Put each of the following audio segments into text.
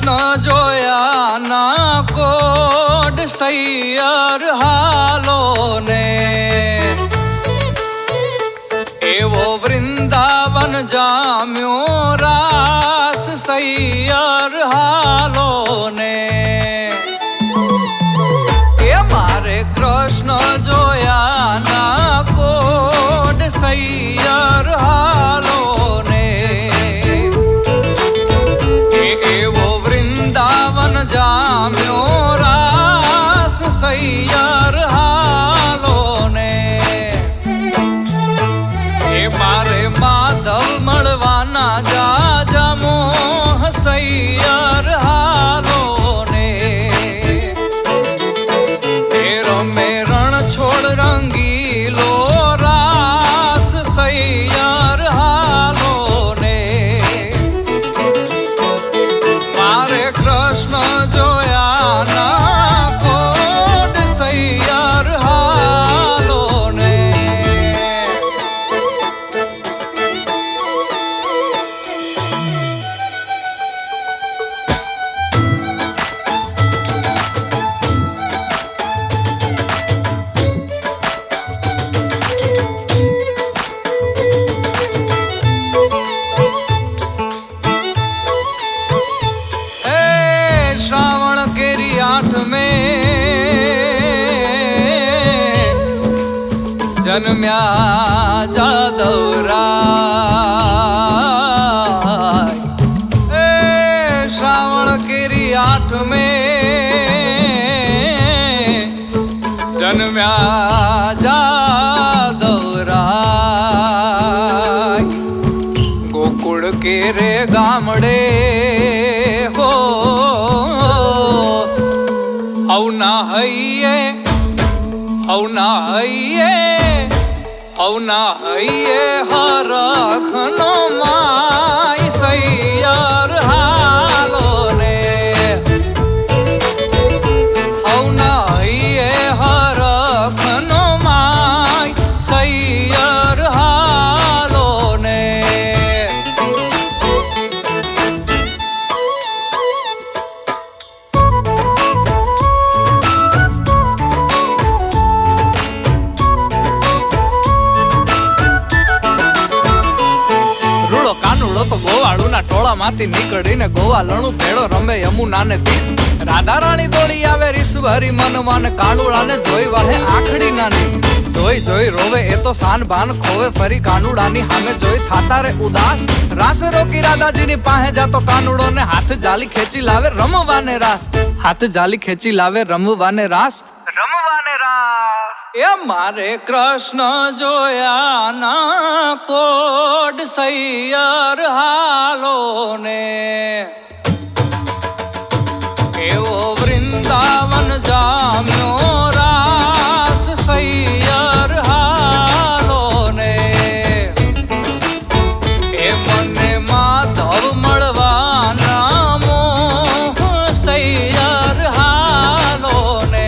કૃષ્ણ જોયા ના કોડ સૈયર હાલો ને એવો વૃંદાવન જામ્યો રાસ સૈયર હાલો ને એ મારે કૃષ્ણ જોયા ના કોડ સૈયર હાલો ને એવો વૃંદાવન જામ્યો રાસ સૈયર હાલો ને એ મારે માધવ મળવાના જાજા મોહ સૈયર હાલો ને એ રમે રણ છોડ રંગીલો રાસ સૈયર હાલો ને મારે કૃષ્ણ જોયા ના કોડ સૈયર હાલો ને श्रावण केरी आठ में जन्म्या जादवराय श्रावण केरी आठ में जन्म्या जादवराय गोकुळ के रे गामडे हो हवना हइये हवना हइये हवना हइये हरखनो माय सैयर हालो ने हवना हइये हरखनो माय सैयर हालो ने કાનુડો તો ગોવાળું ના ટોળા માંથી નીકળીને ગોવાલણું ભેળો રમે યમુના ને તીર રાધા રાણી દોડી આવે રીસભરી મનવાને કાનુડાને જોઈ વાહે આખડી નાની જોઈ જોઈ રોવે એ તો સાન ભાન ખોવે ફરી કાનુડાની સામે જોઈ થાતા રે ઉદાસ રાસ રોકી રાધાજીની પાસે જાતો કાનુડો ને હાથ જાલી ખેંચી લાવે રમવાને રાસ હાથ જાલી ખેંચી લાવે રમવાને રાસ એ મારે કૃષ્ણ જોયા ના કોડ સૈયર હાલો ને એવો વૃંદાવન જામ્યો રાસ સૈયર હાલો ને એ મને માધવ મળવાના મોહ સૈયર હાલો ને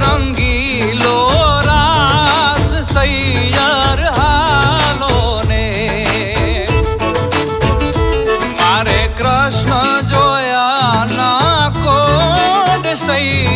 રંગીલો રાસ સૈયર હાલો ને મારે કૃષ્ણ જોયા ના કોડ સૈયર